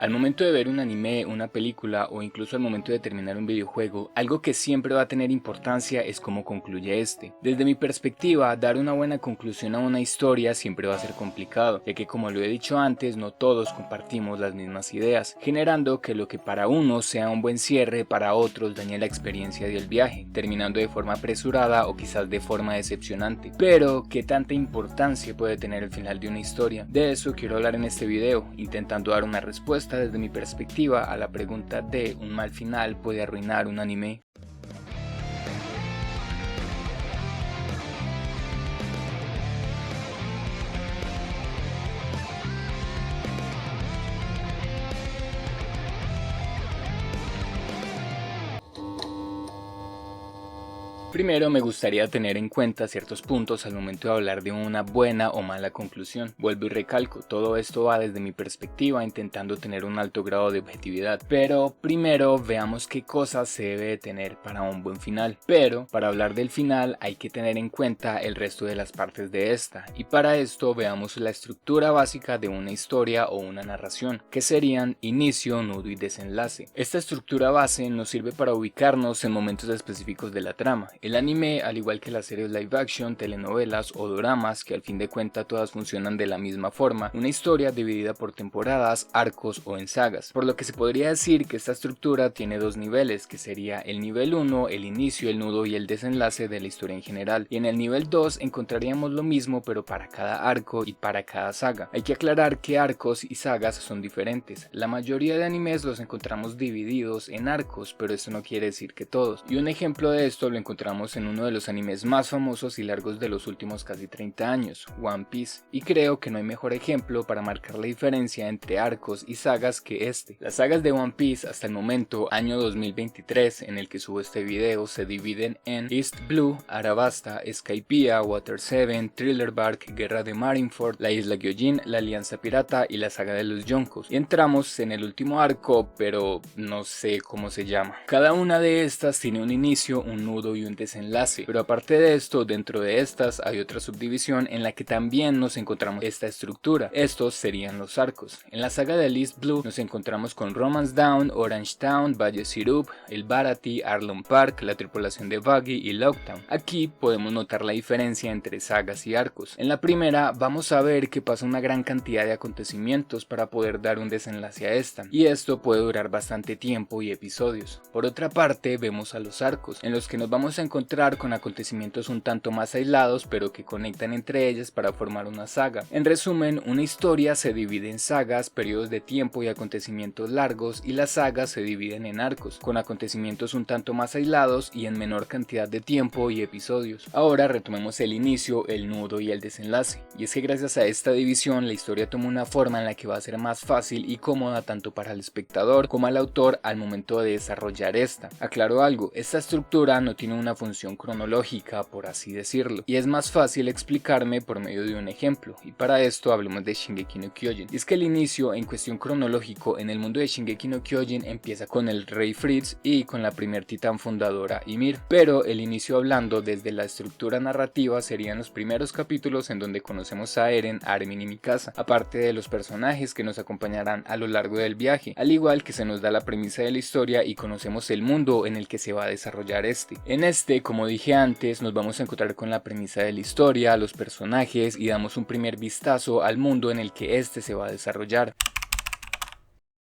Al momento de ver un anime, una película o incluso al momento de terminar un videojuego, algo que siempre va a tener importancia es cómo concluye este. Desde mi perspectiva, dar una buena conclusión a una historia siempre va a ser complicado, ya que como lo he dicho antes, no todos compartimos las mismas ideas, generando que lo que para unos sea un buen cierre, para otros dañe la experiencia del viaje, terminando de forma apresurada o quizás de forma decepcionante. Pero, ¿qué tanta importancia puede tener el final de una historia? De eso quiero hablar en este video, intentando dar una respuesta desde mi perspectiva a la pregunta de ¿un mal final puede arruinar un anime? Primero me gustaría tener en cuenta ciertos puntos al momento de hablar de una buena o mala conclusión. Vuelvo y recalco, todo esto va desde mi perspectiva intentando tener un alto grado de objetividad. Pero primero veamos qué cosas se debe de tener para un buen final. Pero para hablar del final hay que tener en cuenta el resto de las partes de esta. Y para esto veamos la estructura básica de una historia o una narración, que serían inicio, nudo y desenlace. Esta estructura base nos sirve para ubicarnos en momentos específicos de la trama. El anime, al igual que las series live action, telenovelas o doramas, que al fin de cuentas todas funcionan de la misma forma, una historia dividida por temporadas, arcos o en sagas, por lo que se podría decir que esta estructura tiene dos niveles, que sería el nivel 1, el inicio, el nudo y el desenlace de la historia en general, y en el nivel 2 encontraríamos lo mismo pero para cada arco y para cada saga. Hay que aclarar que arcos y sagas son diferentes, la mayoría de animes los encontramos divididos en arcos, pero esto no quiere decir que todos, y un ejemplo de esto lo encontramos en uno de los animes más famosos y largos de los últimos casi 30 años, One Piece, y creo que no hay mejor ejemplo para marcar la diferencia entre arcos y sagas que este. Las sagas de One Piece hasta el momento, año 2023, en el que subo este video, se dividen en East Blue, Arabasta, Skypiea, Water 7, Thriller Bark, Guerra de Marineford, la Isla Gyojin, la Alianza Pirata y la saga de los Yonkos, y entramos en el último arco, pero no sé cómo se llama. Cada una de estas tiene un inicio, un nudo y un desenlace, pero aparte de esto, dentro de estas hay otra subdivisión en la que también nos encontramos esta estructura. Estos serían los arcos. En la saga de East Blue nos encontramos con Romance Down, Orange Town, Valle Sirup, El Bharati, Arlong Park, la tripulación de Buggy y Lockdown. Aquí podemos notar la diferencia entre sagas y arcos. En la primera vamos a ver que pasa una gran cantidad de acontecimientos para poder dar un desenlace a esta, y esto puede durar bastante tiempo y episodios. Por otra parte vemos a los arcos, en los que nos vamos a encontrar con acontecimientos un tanto más aislados pero que conectan entre ellas para formar una saga. En resumen, una historia se divide en sagas, periodos de tiempo y acontecimientos largos, y las sagas se dividen en arcos, con acontecimientos un tanto más aislados y en menor cantidad de tiempo y episodios. Ahora retomemos el inicio, el nudo y el desenlace, y es que gracias a esta división la historia toma una forma en la que va a ser más fácil y cómoda tanto para el espectador como al autor al momento de desarrollar esta. Aclaro algo, esta estructura no tiene una función cronológica, por así decirlo, y es más fácil explicarme por medio de un ejemplo, y para esto hablemos de Shingeki no Kyojin. Y es que el inicio en cuestión cronológico en el mundo de Shingeki no Kyojin empieza con el rey Fritz y con la primer titán fundadora Ymir, pero el inicio hablando desde la estructura narrativa serían los primeros capítulos en donde conocemos a Eren, Armin y Mikasa, aparte de los personajes que nos acompañarán a lo largo del viaje, al igual que se nos da la premisa de la historia y conocemos el mundo en el que se va a desarrollar este. En este, como dije antes, nos vamos a encontrar con la premisa de la historia, los personajes y damos un primer vistazo al mundo en el que este se va a desarrollar.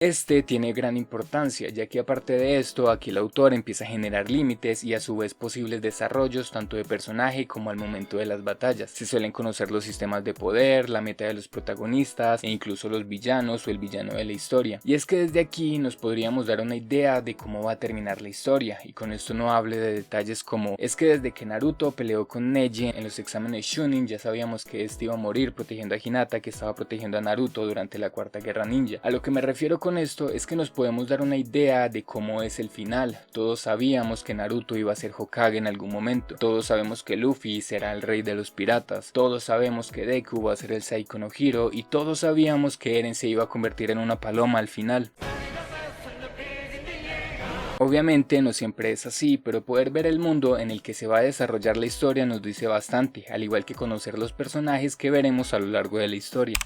Este tiene gran importancia, ya que aparte de esto, aquí el autor empieza a generar límites y a su vez posibles desarrollos tanto de personaje como al momento de las batallas. Se suelen conocer los sistemas de poder, la meta de los protagonistas e incluso los villanos o el villano de la historia. Y es que desde aquí nos podríamos dar una idea de cómo va a terminar la historia, y con esto no hable de detalles como es que desde que Naruto peleó con Neji en los exámenes Chunin ya sabíamos que este iba a morir protegiendo a Hinata, que estaba protegiendo a Naruto durante la cuarta guerra ninja. A lo que me refiero con esto es que nos podemos dar una idea de cómo es el final. Todos sabíamos que Naruto iba a ser Hokage en algún momento, todos sabemos que Luffy será el rey de los piratas, todos sabemos que Deku va a ser el Saiko no Hiro, y todos sabíamos que Eren se iba a convertir en una paloma al final. Obviamente no siempre es así, pero poder ver el mundo en el que se va a desarrollar la historia nos dice bastante, al igual que conocer los personajes que veremos a lo largo de la historia.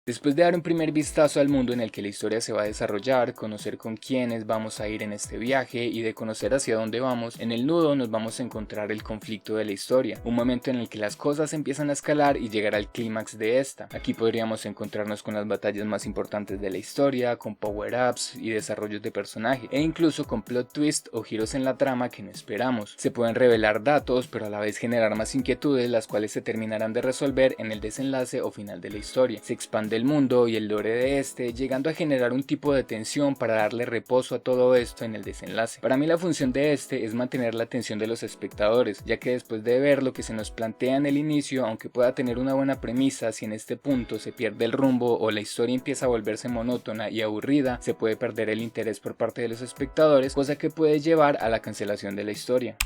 Después de dar un primer vistazo al mundo en el que la historia se va a desarrollar, conocer con quiénes vamos a ir en este viaje y de conocer hacia dónde vamos, en el nudo nos vamos a encontrar el conflicto de la historia, un momento en el que las cosas empiezan a escalar y llegar al clímax de esta. Aquí podríamos encontrarnos con las batallas más importantes de la historia, con power-ups y desarrollos de personaje, e incluso con plot twist o giros en la trama que no esperamos. Se pueden revelar datos, pero a la vez generar más inquietudes, las cuales se terminarán de resolver en el desenlace o final de la historia. Se expande el mundo y el lore de este, llegando a generar un tipo de tensión para darle reposo a todo esto en el desenlace. Para mí la función de este es mantener la atención de los espectadores, ya que después de ver lo que se nos plantea en el inicio, aunque pueda tener una buena premisa, si en este punto se pierde el rumbo o la historia empieza a volverse monótona y aburrida, se puede perder el interés por parte de los espectadores, cosa que puede llevar a la cancelación de la historia.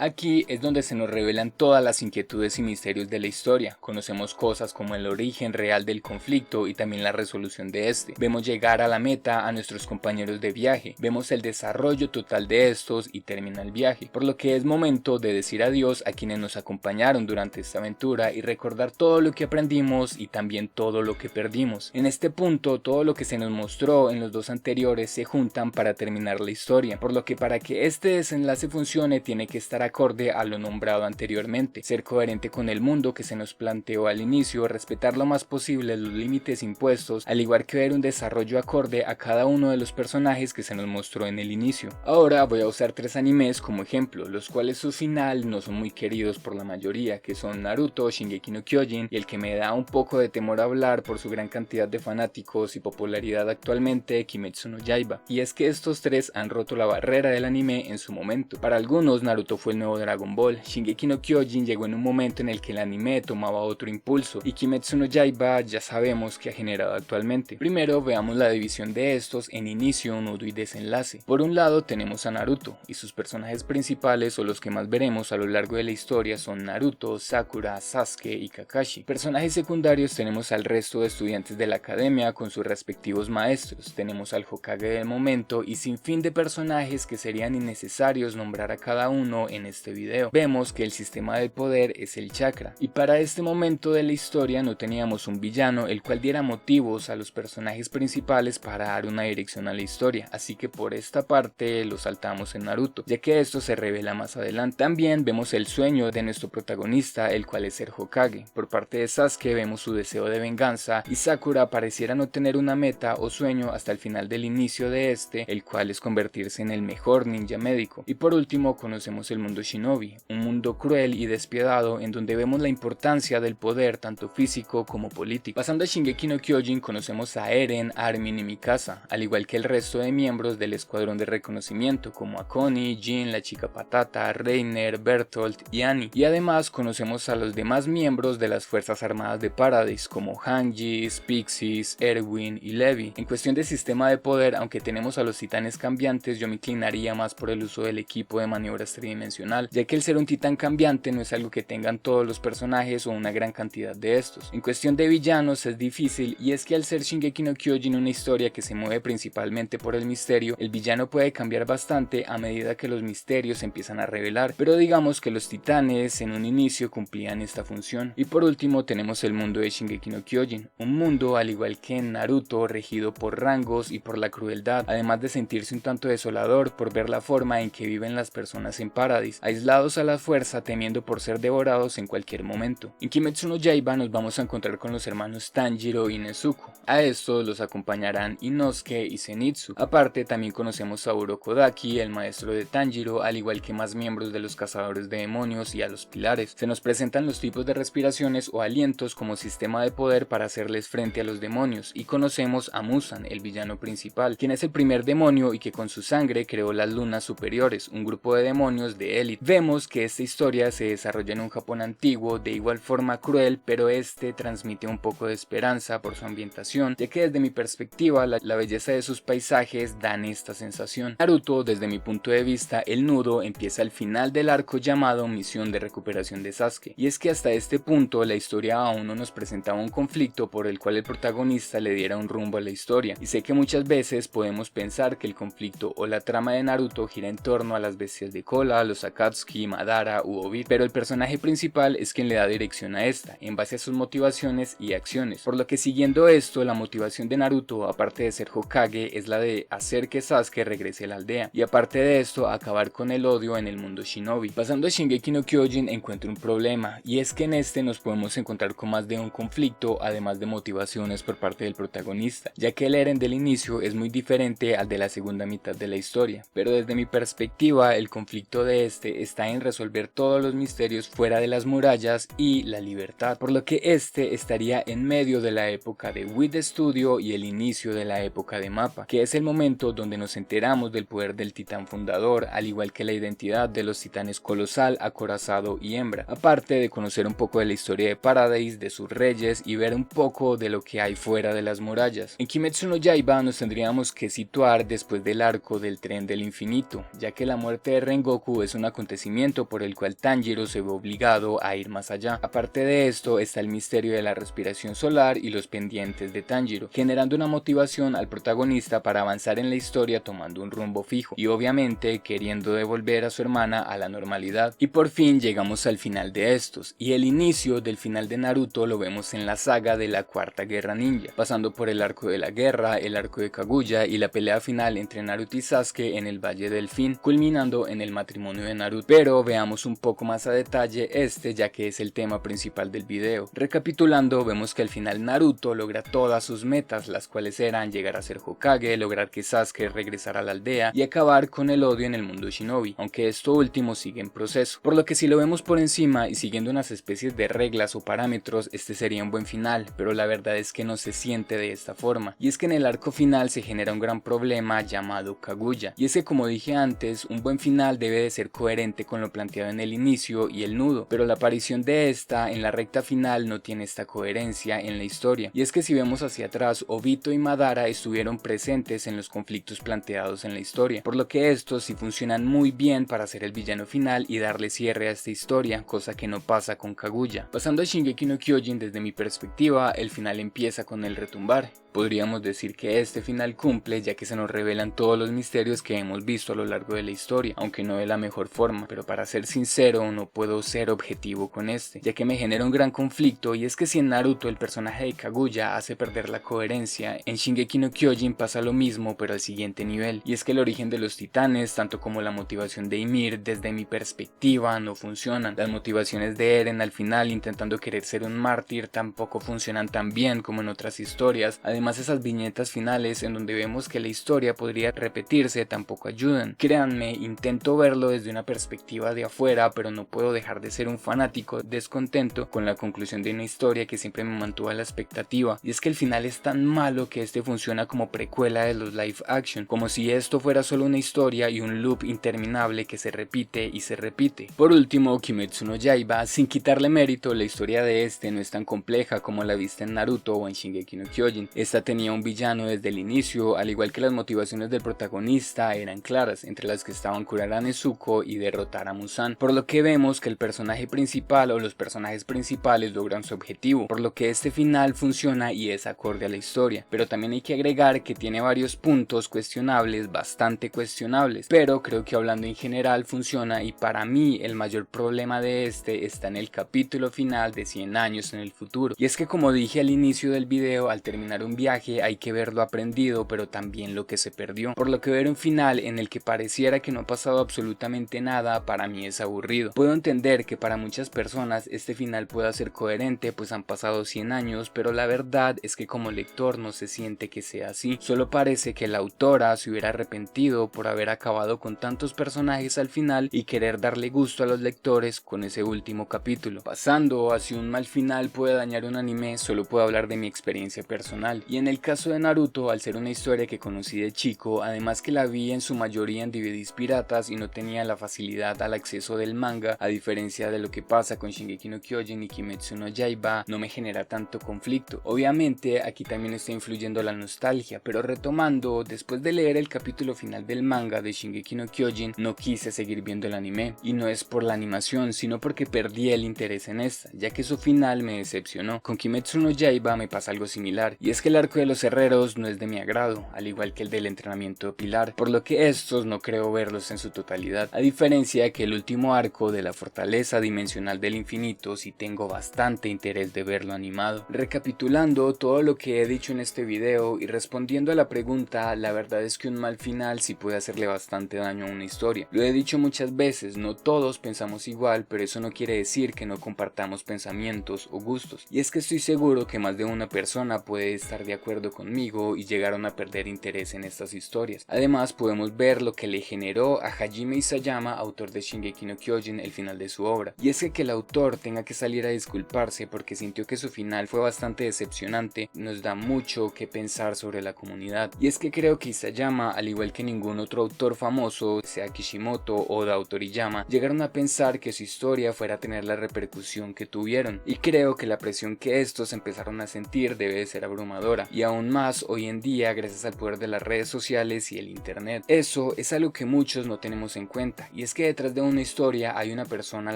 Aquí es donde se nos revelan todas las inquietudes y misterios de la historia. Conocemos cosas como el origen real del conflicto y también la resolución de este. Vemos llegar a la meta a nuestros compañeros de viaje. Vemos el desarrollo total de estos y termina el viaje. Por lo que es momento de decir adiós a quienes nos acompañaron durante esta aventura y recordar todo lo que aprendimos y también todo lo que perdimos. En este punto, todo lo que se nos mostró en los dos anteriores se juntan para terminar la historia. Por lo que para que este desenlace funcione tiene que estar acorde a lo nombrado anteriormente, ser coherente con el mundo que se nos planteó al inicio, respetar lo más posible los límites impuestos, al igual que ver un desarrollo acorde a cada uno de los personajes que se nos mostró en el inicio. Ahora voy a usar 3 animes como ejemplo, los cuales su final no son muy queridos por la mayoría, que son Naruto, Shingeki no Kyojin y el que me da un poco de temor hablar por su gran cantidad de fanáticos y popularidad actualmente, Kimetsu no Yaiba. Y es que estos 3 han roto la barrera del anime en su momento. Para algunos Naruto fue el nuevo Dragon Ball, Shingeki no Kyojin llegó en un momento en el que el anime tomaba otro impulso y Kimetsu no Yaiba ya sabemos que ha generado actualmente. Primero veamos la división de estos en inicio, nudo y desenlace. Por un lado tenemos a Naruto y sus personajes principales o los que más veremos a lo largo de la historia son Naruto, Sakura, Sasuke y Kakashi. Personajes secundarios tenemos al resto de estudiantes de la academia con sus respectivos maestros, tenemos al Hokage del momento y sin fin de personajes que serían innecesarios nombrar a cada uno en este video. Vemos que el sistema del poder es el chakra y para este momento de la historia no teníamos un villano el cual diera motivos a los personajes principales para dar una dirección a la historia, así que por esta parte lo saltamos en Naruto, ya que esto se revela más adelante. También vemos el sueño de nuestro protagonista, el cual es ser Hokage. Por parte de Sasuke vemos su deseo de venganza y Sakura pareciera no tener una meta o sueño hasta el final del inicio de este, el cual es convertirse en el mejor ninja médico. Y por último conocemos el mundo Shinobi, un mundo cruel y despiadado en donde vemos la importancia del poder tanto físico como político. Pasando a Shingeki no Kyojin conocemos a Eren, Armin y Mikasa, al igual que el resto de miembros del escuadrón de reconocimiento como Akoni, Jin, la chica patata, Reiner, Bertolt y Annie. Y además conocemos a los demás miembros de las fuerzas armadas de Paradise como Hanji, Pixis, Erwin y Levi. En cuestión de sistema de poder, aunque tenemos a los titanes cambiantes, yo me inclinaría más por el uso del equipo de maniobras tridimensional, ya que el ser un titán cambiante no es algo que tengan todos los personajes o una gran cantidad de estos. En cuestión de villanos es difícil, y es que al ser Shingeki no Kyojin una historia que se mueve principalmente por el misterio, el villano puede cambiar bastante a medida que los misterios se empiezan a revelar, pero digamos que los titanes en un inicio cumplían esta función. Y por último tenemos el mundo de Shingeki no Kyojin, un mundo al igual que en Naruto regido por rangos y por la crueldad, además de sentirse un tanto desolador por ver la forma en que viven las personas en Paradise, aislados a la fuerza temiendo por ser devorados en cualquier momento. En Kimetsu no Yaiba nos vamos a encontrar con los hermanos Tanjiro y Nezuko. A estos los acompañarán Inosuke y Zenitsu. Aparte también conocemos a Urokodaki, el maestro de Tanjiro, al igual que más miembros de los cazadores de demonios y a los pilares. Se nos presentan los tipos de respiraciones o alientos como sistema de poder para hacerles frente a los demonios, y conocemos a Muzan, el villano principal, quien es el primer demonio y que con su sangre creó las lunas superiores, un grupo de demonios de élite. Vemos que esta historia se desarrolla en un Japón antiguo, de igual forma cruel, pero este transmite un poco de esperanza por su ambientación, ya que desde mi perspectiva la belleza de sus paisajes dan esta sensación. Naruto, desde mi punto de vista, el nudo empieza al final del arco llamado Misión de Recuperación de Sasuke, y es que hasta este punto la historia aún no nos presentaba un conflicto por el cual el protagonista le diera un rumbo a la historia, y sé que muchas veces podemos pensar que el conflicto o la trama de Naruto gira en torno a las bestias de cola, los Akatsuki, Madara u Obito, pero el personaje principal es quien le da dirección a esta, en base a sus motivaciones y acciones, por lo que siguiendo esto, la motivación de Naruto, aparte de ser Hokage, es la de hacer que Sasuke regrese a la aldea, y aparte de esto, acabar con el odio en el mundo shinobi. Pasando a Shingeki no Kyojin encuentro un problema, y es que en este nos podemos encontrar con más de un conflicto, además de motivaciones por parte del protagonista, ya que el Eren del inicio es muy diferente al de la segunda mitad de la historia, pero desde mi perspectiva el conflicto de este está en resolver todos los misterios fuera de las murallas y la libertad, por lo que este estaría en medio de la época de Wit Studio y el inicio de la época de Mappa, que es el momento donde nos enteramos del poder del titán fundador, al igual que la identidad de los titanes Colosal, Acorazado y Hembra, aparte de conocer un poco de la historia de Paradise, de sus reyes y ver un poco de lo que hay fuera de las murallas. En Kimetsu no Yaiba nos tendríamos que situar después del arco del tren del infinito, ya que la muerte de Rengoku es un acontecimiento por el cual Tanjiro se ve obligado a ir más allá. Aparte de esto está el misterio de la respiración solar y los pendientes de Tanjiro, generando una motivación al protagonista para avanzar en la historia tomando un rumbo fijo y obviamente queriendo devolver a su hermana a la normalidad. Y por fin llegamos al final de estos, y el inicio del final de Naruto lo vemos en la saga de la Cuarta Guerra Ninja, pasando por el arco de la guerra, el arco de Kaguya y la pelea final entre Naruto y Sasuke en el Valle del Fin, culminando en el matrimonio de Naruto. Pero veamos un poco más a detalle este, ya que es el tema principal del video. Recapitulando, vemos que al final Naruto logra todas sus metas, las cuales eran llegar a ser Hokage, lograr que Sasuke regresara a la aldea y acabar con el odio en el mundo shinobi, aunque esto último sigue en proceso, por lo que si lo vemos por encima y siguiendo unas especies de reglas o parámetros, este sería un buen final, pero la verdad es que no se siente de esta forma, y es que en el arco final se genera un gran problema llamado Kaguya, y es que como dije antes, un buen final debe de ser coherente con lo planteado en el inicio y el nudo, pero la aparición de esta en la recta final no tiene esta coherencia en la historia, y es que si vemos hacia atrás, Obito y Madara estuvieron presentes en los conflictos planteados en la historia, por lo que estos sí funcionan muy bien para ser el villano final y darle cierre a esta historia, cosa que no pasa con Kaguya. Pasando a Shingeki no Kyojin, desde mi perspectiva, el final empieza con el retumbar. Podríamos decir que este final cumple, ya que se nos revelan todos los misterios que hemos visto a lo largo de la historia, aunque no de la mejor forma, pero para ser sincero no puedo ser objetivo con este, ya que me genera un gran conflicto, y es que si en Naruto el personaje de Kaguya hace perder la coherencia, en Shingeki no Kyojin pasa lo mismo pero al siguiente nivel, y es que el origen de los titanes, tanto como la motivación de Ymir, desde mi perspectiva no funcionan. Las motivaciones de Eren al final intentando querer ser un mártir tampoco funcionan tan bien como en otras historias. Además, esas viñetas finales en donde vemos que la historia podría repetirse tampoco ayudan. Créanme, intento verlo desde una perspectiva de afuera, pero no puedo dejar de ser un fanático descontento con la conclusión de una historia que siempre me mantuvo a la expectativa. Y es que el final es tan malo que este funciona como precuela de los live action, como si esto fuera solo una historia y un loop interminable que se repite y se repite. Por último, Kimetsu no Yaiba, sin quitarle mérito, la historia de este no es tan compleja como la vista en Naruto o en Shingeki no Kyojin. Esta tenía un villano desde el inicio, al igual que las motivaciones del protagonista eran claras, entre las que estaban curar a Nezuko y derrotar a Muzan, por lo que vemos que el personaje principal o los personajes principales logran su objetivo, por lo que este final funciona y es acorde a la historia, pero también hay que agregar que tiene varios puntos cuestionables, bastante cuestionables, pero creo que hablando en general funciona, y para mí el mayor problema de este está en el capítulo final de 100 años en el futuro, y es que como dije al inicio del video, al terminar un viaje hay que ver lo aprendido pero también lo que se perdió, por lo que ver un final en el que pareciera que no ha pasado absolutamente nada para mí es aburrido. Puedo entender que para muchas personas este final pueda ser coherente, pues han pasado 100 años, pero la verdad es que como lector no se siente que sea así, solo parece que la autora se hubiera arrepentido por haber acabado con tantos personajes al final y querer darle gusto a los lectores con ese último capítulo. Pasando a si un mal final puede dañar un anime, solo puedo hablar de mi experiencia personal, y en el caso de Naruto, al ser una historia que conocí de chico, además que la vi en su mayoría en DVDs piratas y no tenía la facilidad al acceso del manga, a diferencia de lo que pasa con Shingeki no Kyojin y Kimetsu no Yaiba, no me genera tanto conflicto. Obviamente aquí también está influyendo la nostalgia, pero retomando, después de leer el capítulo final del manga de Shingeki no Kyojin, no quise seguir viendo el anime, y no es por la animación, sino porque perdí el interés en esta, ya que su final me decepcionó. Con Kimetsu no Yaiba me pasa algo similar, y es que la arco de los herreros no es de mi agrado, al igual que el del entrenamiento de Pilar, por lo que estos no creo verlos en su totalidad, a diferencia de que el último arco de la fortaleza dimensional del infinito sí tengo bastante interés de verlo animado. Recapitulando todo lo que he dicho en este video y respondiendo a la pregunta, la verdad es que un mal final sí puede hacerle bastante daño a una historia. Lo he dicho muchas veces, no todos pensamos igual, pero eso no quiere decir que no compartamos pensamientos o gustos, y es que estoy seguro que más de una persona puede estar de acuerdo conmigo y llegaron a perder interés en estas historias. Además podemos ver lo que le generó a Hajime Isayama, autor de Shingeki no Kyojin, el final de su obra, y es que el autor tenga que salir a disculparse porque sintió que su final fue bastante decepcionante, nos da mucho que pensar sobre la comunidad. Y es que creo que Isayama, al igual que ningún otro autor famoso, sea Kishimoto o Oda Toriyama, llegaron a pensar que su historia fuera a tener la repercusión que tuvieron, y creo que la presión que estos empezaron a sentir debe de ser abrumadora, y aún más hoy en día gracias al poder de las redes sociales y el internet. Eso es algo que muchos no tenemos en cuenta, y es que detrás de una historia hay una persona a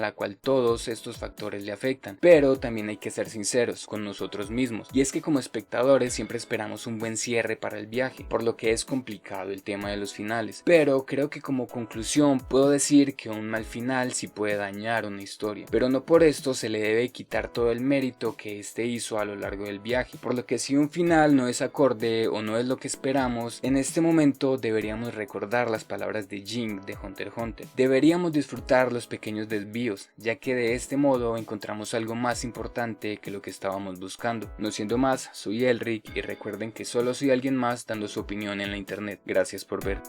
la cual todos estos factores le afectan, pero también hay que ser sinceros con nosotros mismos, y es que como espectadores siempre esperamos un buen cierre para el viaje, por lo que es complicado el tema de los finales, pero creo que como conclusión puedo decir que un mal final sí puede dañar una historia, pero no por esto se le debe quitar todo el mérito que este hizo a lo largo del viaje, por lo que si un final no es acorde o no es lo que esperamos, en este momento deberíamos recordar las palabras de Jing de Hunter x Hunter. Deberíamos disfrutar los pequeños desvíos, ya que de este modo encontramos algo más importante que lo que estábamos buscando. No siendo más, soy Elric y recuerden que solo soy alguien más dando su opinión en la internet. Gracias por ver.